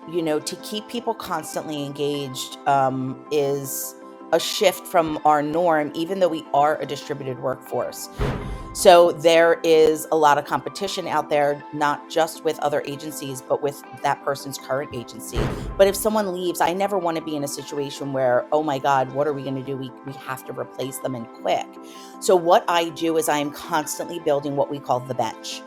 to keep people constantly engaged is a shift from our norm, even though we are a distributed workforce. So there is a lot of competition out there, not just with other agencies, but with that person's current agency. But if someone leaves, I never want to be in a situation where, oh my God, what are we going to do? We have to replace them and quick. So what I do is I am constantly building what we call the bench.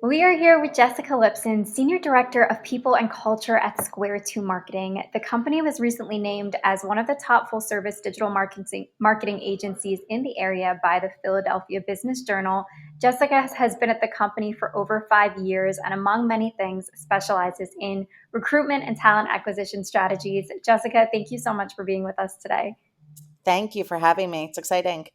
We are here with Jessica Lipson, Senior Director of People and Culture at Square 2 Marketing. The company was recently named as one of the top full-service digital marketing agencies in the area by the Philadelphia Business Journal. Jessica has been at the company for over 5 years and, among many things, specializes in recruitment and talent acquisition strategies. Jessica, thank you so much for being with us today. Thank you for having me. It's exciting.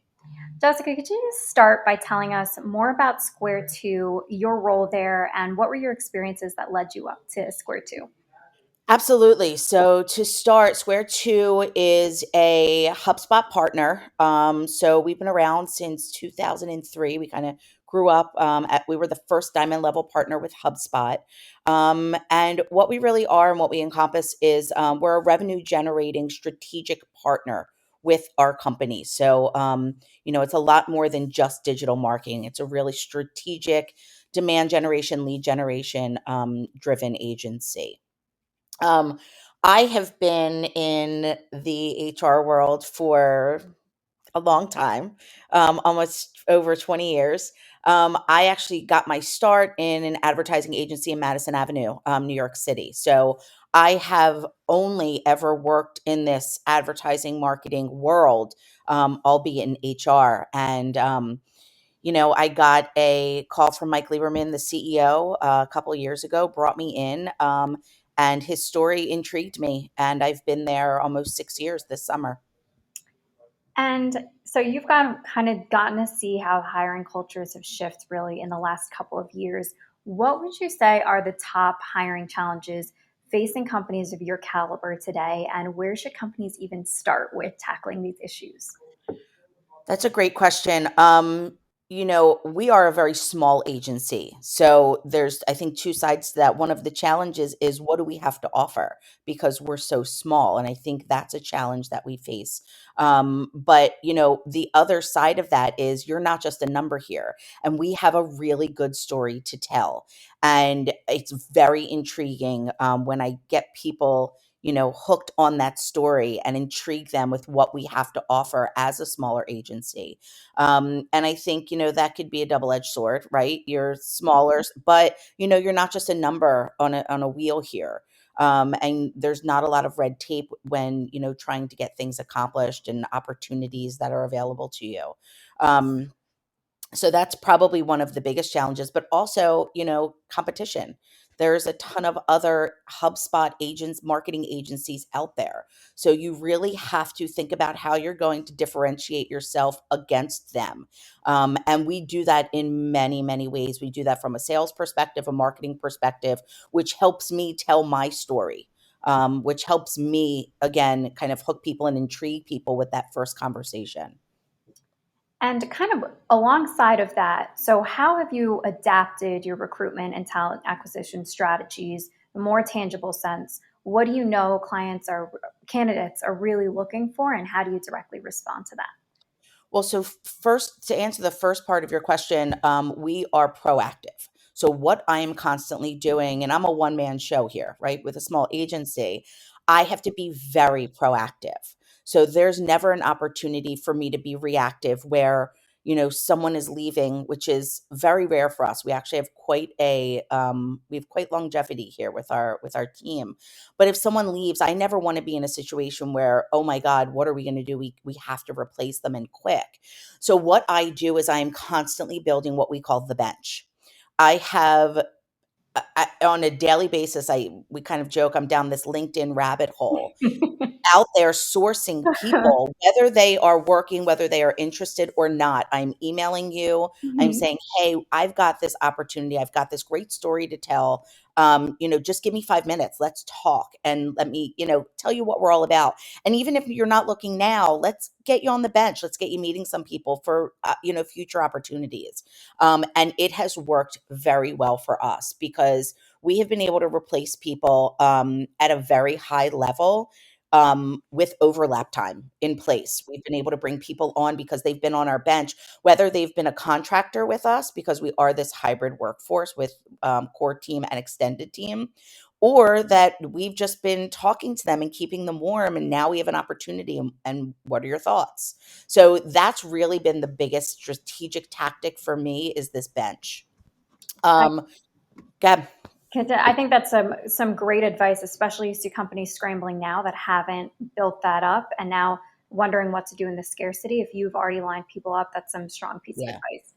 Jessica, could you just start by telling us more about Square 2, your role there, and what were your experiences that led you up to Square 2? Absolutely. So to start, Square 2 is a HubSpot partner. So we've been around since 2003. We kind of grew up we were the first diamond level partner with HubSpot. And what we really are and what we encompass is we're a revenue generating strategic partner with our company. So, it's a lot more than just digital marketing. It's a really strategic demand generation, lead generation driven agency. Um, I have been in the HR world for a long time, almost over 20 years. I actually got my start in an advertising agency in Madison Avenue, New York City. So I have only ever worked in this advertising marketing world, albeit in HR. And, I got a call from Mike Lieberman, the CEO, a couple of years ago, brought me in. And his story intrigued me, and I've been there almost 6 years this summer. And so you've gotten to see how hiring cultures have shifted really in the last couple of years. What would you say are the top hiring challenges facing companies of your caliber today, and where should companies even start with tackling these issues? That's a great question. We are a very small agency. So there's, I think, two sides to that. One of the challenges is what do we have to offer because we're so small? And I think that's a challenge that we face. But, the other side of that is you're not just a number here. And we have a really good story to tell. And it's very intriguing when I get people hooked on that story and intrigue them with what we have to offer as a smaller agency. And I think, that could be a double-edged sword, right? You're smaller, but you're not just a number on a wheel here. And there's not a lot of red tape when, trying to get things accomplished and opportunities that are available to you. Um, so that's probably one of the biggest challenges, but also, competition. There's a ton of other HubSpot agents, marketing agencies out there. So you really have to think about how you're going to differentiate yourself against them. And we do that in many, many ways. We do that from a sales perspective, a marketing perspective, which helps me tell my story. Which helps me, again, kind of hook people and intrigue people with that first conversation. And kind of alongside of that, so how have you adapted your recruitment and talent acquisition strategies in a more tangible sense? What do you know candidates are really looking for, and how do you directly respond to that? Well, so first, to answer the first part of your question, we are proactive. So, what I am constantly doing, and I'm a one man show here, right, with a small agency, I have to be very proactive. So, there's never an opportunity for me to be reactive where, someone is leaving, which is very rare for us. We actually have we have quite longevity here with our team. But if someone leaves, I never want to be in a situation where, oh my God, what are we going to do? We have to replace them and quick. So what I do is I am constantly building what we call the bench. I have on a daily basis, we kind of joke I'm down this LinkedIn rabbit hole out there sourcing people, whether they are working, whether they are interested or not. I'm emailing you. I'm Mhm. saying, hey, I've got this opportunity. I've got this great story to tell. Just give me 5 minutes. Let's talk and let me, tell you what we're all about. And even if you're not looking now, let's get you on the bench. Let's get you meeting some people for, future opportunities. And it has worked very well for us because we have been able to replace people at a very high level with overlap time in place. We've been able to bring people on because they've been on our bench, whether they've been a contractor with us because we are this hybrid workforce with core team and extended team, or that we've just been talking to them and keeping them warm. And now we have an opportunity. And what are your thoughts? So that's really been the biggest strategic tactic for me is this bench. I Um, Gab, I think that's some great advice, especially you see companies scrambling now that haven't built that up and now wondering what to do in the scarcity. If you've already lined people up, that's some strong piece of yeah. advice.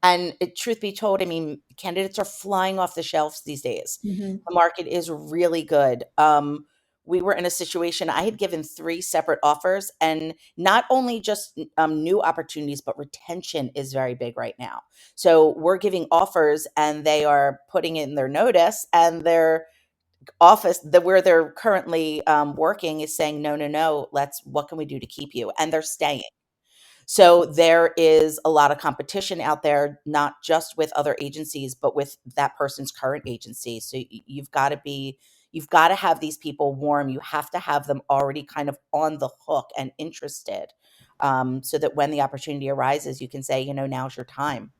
And truth be told, I mean, candidates are flying off the shelves these days. Hmm. The market is really good. We were in a situation, I had given three separate offers, and not only just new opportunities, but retention is very big right now. So we're giving offers, and they are putting in their notice, and their office, where they're currently working, is saying, no, no, no, what can we do to keep you? And they're staying. So there is a lot of competition out there, not just with other agencies, but with that person's current agency. So you've got to have these people warm. You have to have them already kind of on the hook and interested, so that when the opportunity arises, you can say, now's your time.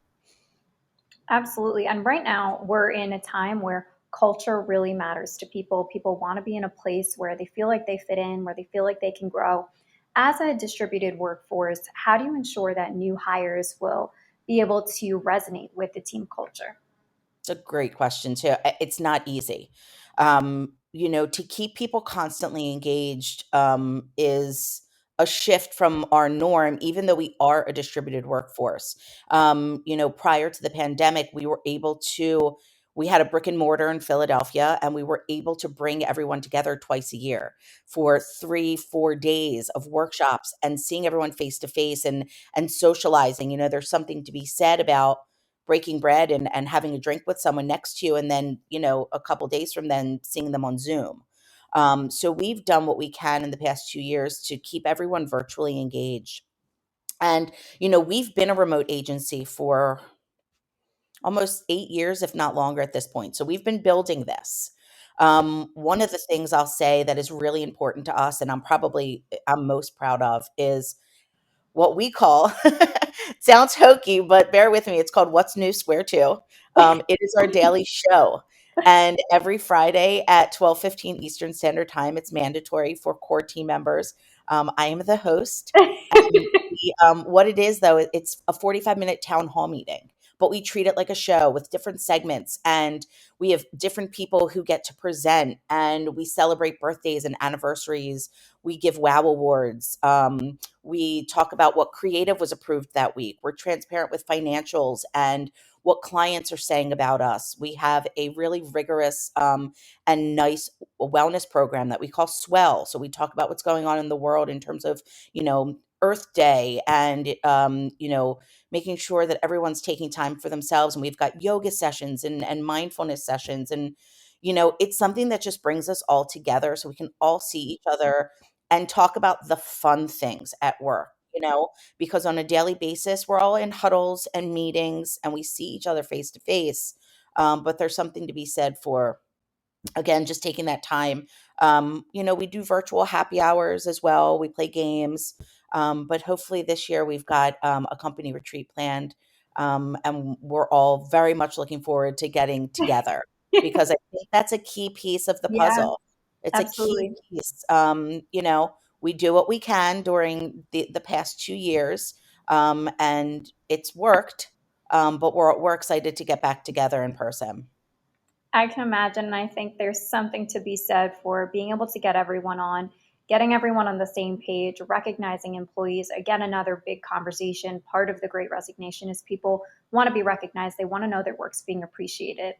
Absolutely. And right now, we're in a time where culture really matters to people. People want to be in a place where they feel like they fit in, where they feel like they can grow. As a distributed workforce, how do you ensure that new hires will be able to resonate with the team culture? It's a great question too. It's not easy. To keep people constantly engaged is a shift from our norm, even though we are a distributed workforce. Prior to the pandemic, we had a brick and mortar in Philadelphia, and we were able to bring everyone together twice a year for 3, 4 days of workshops and seeing everyone face to face and socializing. There's something to be said about breaking bread and having a drink with someone next to you, and then a couple days from then seeing them on Zoom. So we've done what we can in the past 2 years to keep everyone virtually engaged. And we've been a remote agency for almost 8 years, if not longer at this point. So we've been building this. One of the things I'll say that is really important to us, and I'm most proud of, is what we call sounds hokey, but bear with me. It's called What's New Square Two. It is our daily show. And every Friday at 12:15 Eastern Standard Time, it's mandatory for core team members. I am the host. And what it is, though, it's a 45-minute town hall meeting, but we treat it like a show with different segments. And we have different people who get to present, and we celebrate birthdays and anniversaries. We give WOW awards. We talk about what creative was approved that week. We're transparent with financials and what clients are saying about us. We have a really rigorous and nice wellness program that we call Swell. So we talk about what's going on in the world in terms of, Earth Day and, making sure that everyone's taking time for themselves. And we've got yoga sessions and mindfulness sessions. And, it's something that just brings us all together so we can all see each other and talk about the fun things at work, because on a daily basis, we're all in huddles and meetings and we see each other face to face. But there's something to be said for, again, just taking that time. We do virtual happy hours as well. We play games. But hopefully this year we've got a company retreat planned. And we're all very much looking forward to getting together because I think that's a key piece of the Yeah, puzzle. It's a key absolutely. piece. We do what we can during the past 2 years, and it's worked. But we're excited to get back together in person. I can imagine. And I think there's something to be said for being able to get everyone on, getting everyone on the same page, recognizing employees. Again, another big conversation. Part of the great resignation is people want to be recognized, they want to know their work's being appreciated.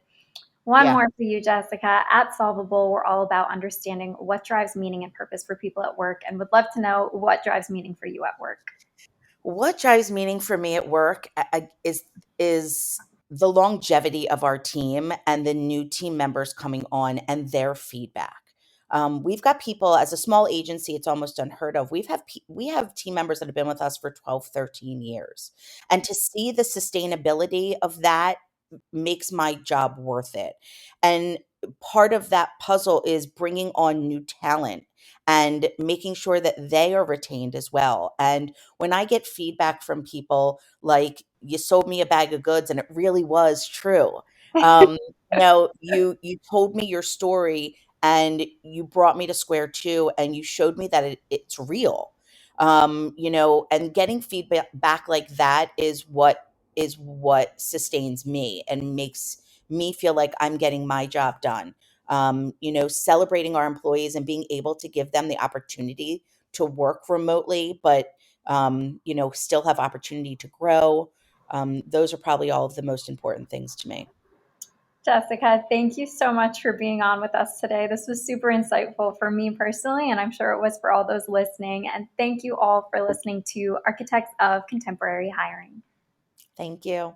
One Yeah. more for you, Jessica. At Solvable, we're all about understanding what drives meaning and purpose for people at work, and would love to know what drives meaning for you at work. What drives meaning for me at work is the longevity of our team and the new team members coming on and their feedback. We've got people as a small agency, it's almost unheard of. We have team members that have been with us for 12, 13 years. And to see the sustainability of that makes my job worth it. And part of that puzzle is bringing on new talent and making sure that they are retained as well. And when I get feedback from people like, "You sold me a bag of goods," and it really was true. You told me your story and you brought me to square two and you showed me that it's real. And getting feedback back like that is what sustains me and makes me feel like I'm getting my job done. Celebrating our employees and being able to give them the opportunity to work remotely, but still have opportunity to grow. Those are probably all of the most important things to me. Jessica, thank you so much for being on with us today. This was super insightful for me personally, and I'm sure it was for all those listening. And thank you all for listening to Architects of Contemporary Hiring. Thank you.